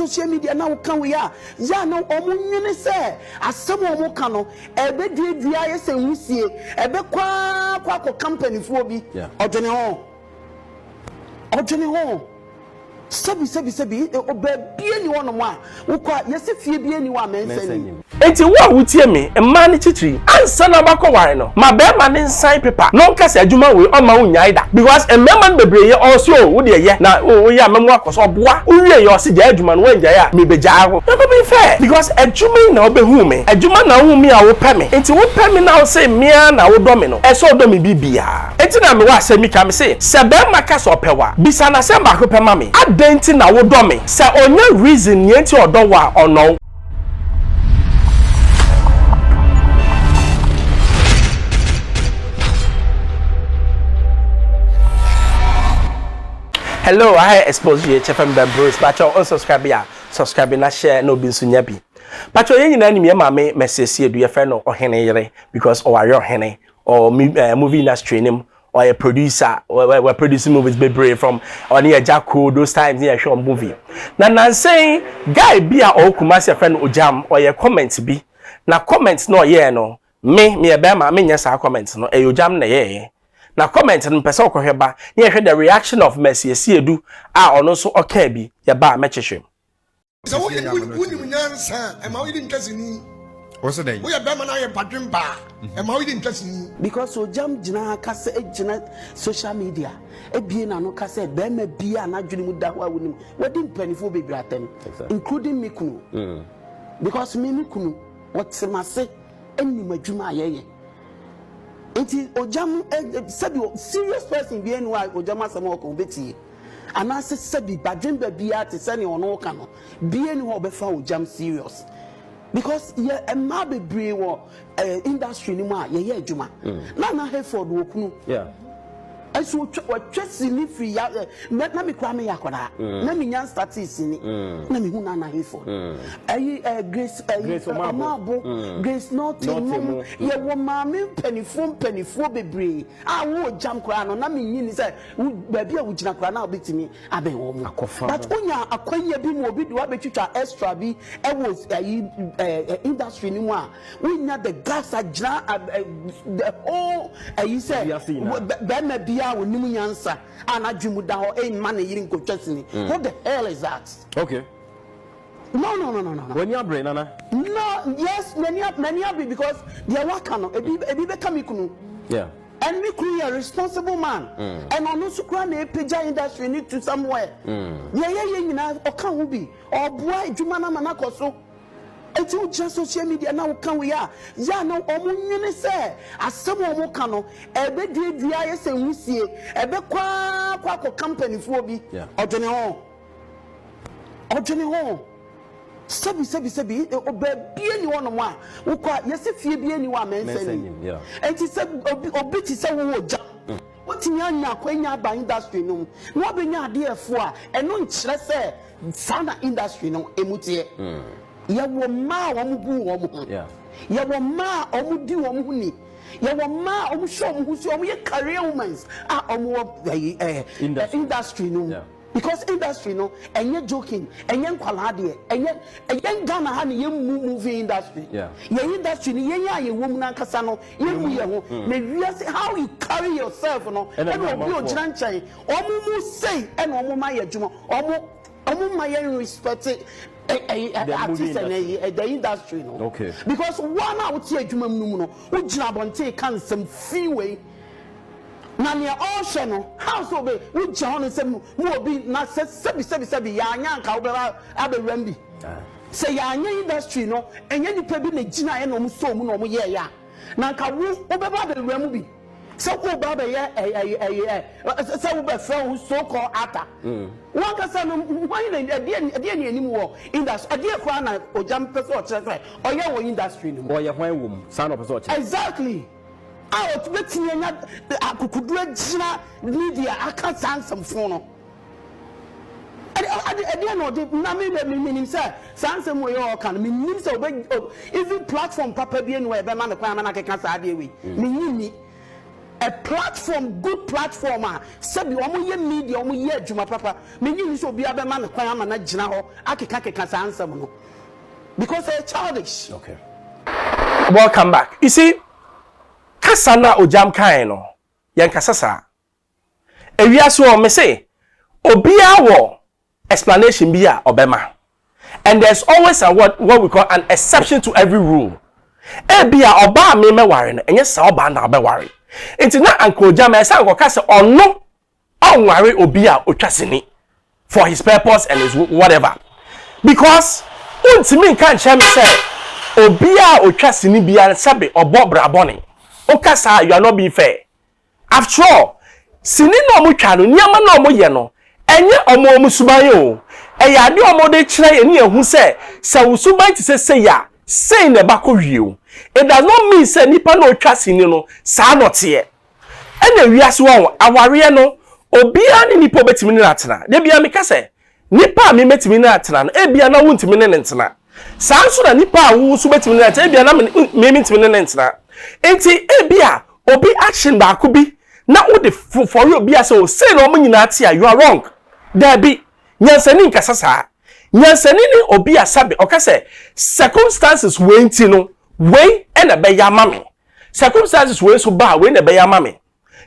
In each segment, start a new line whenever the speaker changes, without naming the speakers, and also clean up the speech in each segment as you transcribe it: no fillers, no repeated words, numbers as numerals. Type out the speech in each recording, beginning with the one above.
social media now can we are ya no omunyene say asem omo ka no ebe die dua ye se husie ebe kwa company fo bi odwene ho Sebi, obebie ni wono mo a wokwa yesi fie bie ni wa mensani
enti wo a wutie me emma ne chitiri ansa na bakọ ware no ma be ma ne nsan paper no nka se adwuma we o ma unyai da because emma no bebre ye also wo de ye na o ya memu akoso boa wo wie ye o se ja adwuma no wanja ya me beja ho no be fair because adwuma na obehu me adwuma na hu me a wo pɛ me enti wo pɛ me na wo se mia na wo dɔ me no e so dɔ me bibia enti na me wa asemi ka me se be ma ka so pɛwa bisa na se ba ko pɛ ma me adenti na wo dɔ me se onya reason ye enti odɔ wa ono. Hello, I Xposed here, Chefem Bruce. Pacho, unsubscribe ya, subscribe na share no bin sunyabi. Pacho, ye nyina ni me mame Asiedu ye friend or hene yere because or your hene or movie industry name or a producer or we're producing movies be from or near Jacko those times near show movie. Na saying guy be a or Kumasi friend Ogyam or your comments be na comments no ye no me a bema me nyasa comments no e Ogyam na ye. Na comment no pese okohweba ye hwe the reaction of Asiedu ono so okay bi ye ba mechehwe
so wo nyansa e ma wo di ntwasini wo so dey wo ye be ma na ye badwem ba e ma wo di ntwasini
because Ogyam gina kase gina social media e bie na no kase be ma bia na dwene mu da ho awunim wodi mpanifo bebre atem including me kunu because me kunu what semase eni madwuma ayeye. Enti Ogyam sabi serious person bi enu a Ogyam asema ko beti ana se sabi badwen ba bia te se ne ono ka no bi enu ho befa Ogyam serious because ye emma bebre wo industry ni mu a ye adwuma na Hayford wo kunu Eso twesi ni free ya na me kwa me yakoda na me nyan status ni na me hu na Hayford Grace Omabo Grace not ye wo ma me penifo bebre a wo Ogyam kwa no na me nyi ni say ba bia wo gina kwa na obetimi abe wo mu but onya akwanya bi mu obi do abetwitwa extra bi e wo industry ni mu a onya the gas agina the whole you say ba ma bia wo nimu nyansa ana dwemu da ho e ma na yiri nkotwasini what the hell is that?
Okay.
No.
When you are brain, Nana?
No, yes, many because they work on ebi be come ikunu.
Yeah.
And me kunu a responsible man. And on also kura na epeja industry need to somewhere. Yeah, nyina oka ho bi. Oboa adwuma na manakoso. Eti o just social media na kan we ya na omunwene se asem omo ka no ebe die dua ye se husie ebe kwa company fo bi odwene ho sebi obebie ni wono mo a wokwa yesi fie bie ni wa mensani enti se obi ti se wo Ogyam wotimi anya akwanya ba industry no no obenya ade efo a eno nkyere se sana industry no emutie ya wo ma wo mu bu wo mu ya wo ma o mu di wo mu ni ya wo ma o mu show mu so o mu ye career women o mu industry no because industry no enye joking enye nkwala de enye Ghana ha ne ye movie industry ye industry ni ye ya ye wo mu na nkasa no ye mu ye ho na wiase how you carry yourself no e no bi o gina nchen o mu say e no mo ma ye dwuma o mu ma ye respect artist and the industry no
okay
because one out here adwuma mu no wo gina bonte kan some freeway na ne all share no house obe wo gina on say mu obi na sebi ya anya nka wo abewram bi say ya anya industry no enye nipa bi na gina ye no mu so mu no mu ye ya na nka wo obeba abewram bi so ko baba ye so we be friend so called ata one ka say no why na ade ni anim wo industry ade kwa na Ogyam person o kire o ye wo industry no
o ye hwan wo mu san o person o kire
exactly a o tubetini nya akukudu agina media aka sansam fo no ade no de na me say sansam wo ye o kan me nim say even platform papa bi enu e be ma ne kwa na keka sa ade we me nyini a platform, good platform. Sabi omo ye media, omo ye adwuma papa. Me nyi so obi abema me kwan ama na gina ho akeka sa ansem no. Because they're childish.
Okay. Welcome back. You see, kasana Ogyam kan no. Yan kasasa. Ewiaso me say obia wo explanation bia obema. And there's always what we call an exception to every rule. Ebia oba me worry no enye sa oba na be worry. Enti na Uncle Ogyam e say go say ono on worry obia otwaseni for his purpose and his whatever. Because untimi kan che me say obia otwaseni bia sabe obo braboni. Okasa you are not being fair. After all, sini no mo twa no niam na mo ye no enye omo mo suban o eya de omo de kire eni ehu se wo suban ti se ya say na ba ko wieo. It does not mean say nipa no twa sini no sa no te ena wiase won aware no obia ni nipa betimi na atena de bia me ka se nipa me metimi na atena no ebia na wontimi ne ntena sa nso na nipa wo so betimi na atena ebia na me metimi ne ntena enti ebia obi action ba ko bi na wo de for you obi ase o say no mo nyina ate you are wrong there be nyansani nkasasa nyansani ni obi asabe okase circumstances we nti no we ena be ya mame circumstances we so ba we na be ya mame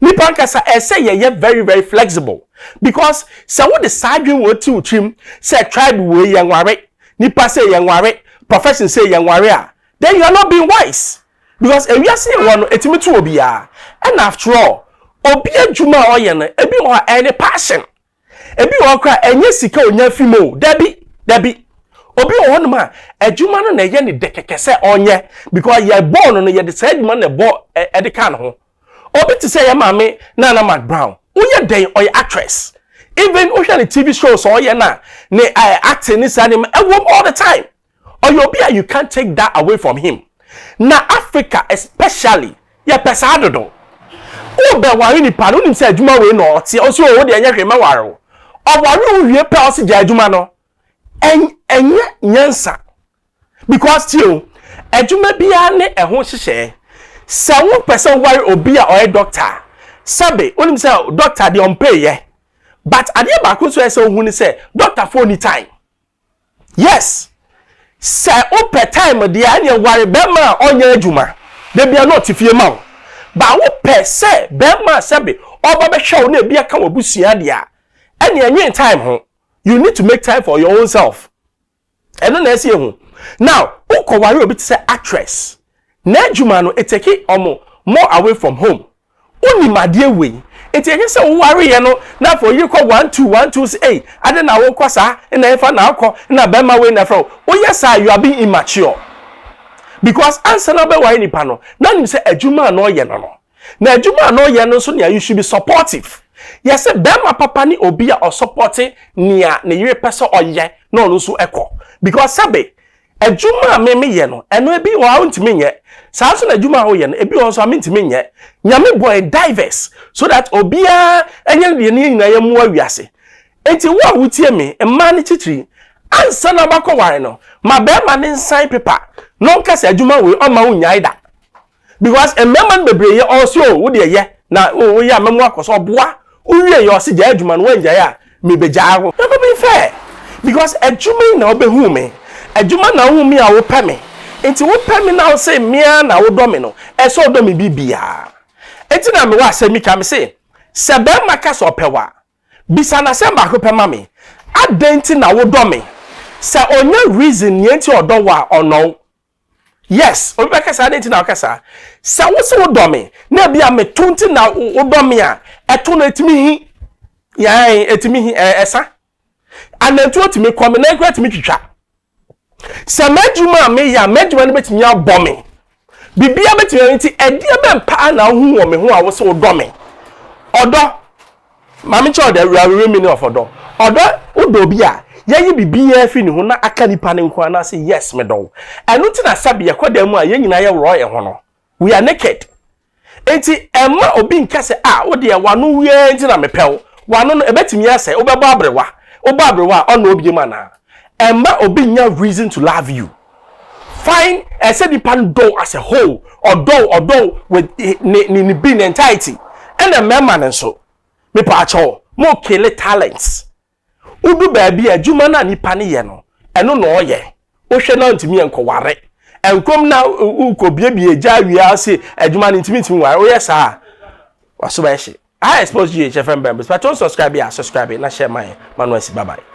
nipa nkasa say ye very very flexible because say wo de sadwen wo ti utrim say tribe we ye nware nipa say ye nware profession say ye nware then you are not being wise because if you say one etimi to obi a and after all obi adwuma oye no ebi o any passion ebi o kra enye sika onya fimo dabi obi o hono ma adwuma no na ye ne dekekese onye because ye born no ye de say adwuma na bo e de kan ho obi to say ye mame na Mark Brown uye den oye actress even ocean TV shows oye na ne acting ni sanim all the time oye you can't take that away from him na Africa especially ye pesadodo o be wari ni pa no nim se adwuma we no tie o so o de anya hwema ware o wari wie pe o se je adwuma no enye nyansa because tio adwuma bia ne ehon hyehye se wo person wari obi a o doctor sabe onim se doctor de on pay ye but ade ba ko so se ohun ni se doctor for any time yes se o per time de anya wari be ma onya adwuma de bia no tifie ma ba wo per se be ma sabe oba be hwe na bia ka wabusua de a ene enye time ho you need to make time for your own self eno na ese hu now uko wari obi say actress na adwuma no eteki omo more away from home oni made we eteki say wo wari ye no na for you call 1212 say ade na wo kwasa na efa na akọ na be ma we na fro o yes you are being immature because answer na be wari ni pa no na nim say adwuma no ye no na adwuma no ye no so na you should be supportive. Yes, Bema papa ni obi a or supporting nia ne yire pese oye no no so ekọ because sabe adwuma me ye no eno ebi wa ntimi nye saa so na adwuma ho ye no ebi won so ntimi nye nyame boy diverse so that obia enye de ne nyina ye mu awiase enti wo a wutie me emma ne chichiri ansa na bakọ ware no ma Bema ne nsan paper no nka se adwuma we o ma unyai da because emma bebre ye also wo de ye na wo ya memu akoso boa uwie yo se ja adwuma no wanja ya me beja ho no be fair because adwuma na obehu me adwuma na hu me a wo pɛ me enti wo pɛ me na wo say me na wo dɔ me no e so dɔ me bibia enti na me wa se mi ka me say se be maka so pɛwa bisa na se ba ko pɛ ma me adenti na wo dɔ me se onya reason ye enti odɔ wa ono yes obi beka sa adenti na okasa se wo se wo dɔ me na bia me tonti na wo dɔ me a eto na etimi hi ya etimi hi esa anantu otimi kwame na ekwa etimi twitwa se madwuma me ya madwuma ne betimi abɔ me bibia betimi nti edia be mpa na hu wo me ho a wo se wo dɔ me odo mami cho de rawe me ne ofodo odo odo bi a yeyi bibia afi ni ho na aka nipa ne nko na say yes me do enu ti na sabe ye kodam mu a ye nyina ye woro ye ho no we are naked enti emma obi nka se wo de wano wie enti na mepew wano no ebetimi ase obebo abrewa ono obi ma na emma obi nya reason to love you fine said nipa do as a whole or with ni being entirety and a member so me pa cho mo kill talents udu baby adwuma na nipa ne ye no eno no ye wo hwe na ntimi enkoware enkom na ukobie jawia se adwuma ntimi ware wo yes ah waso ba hye I expose you HFM members but don't subscribe na share my manual bye bye.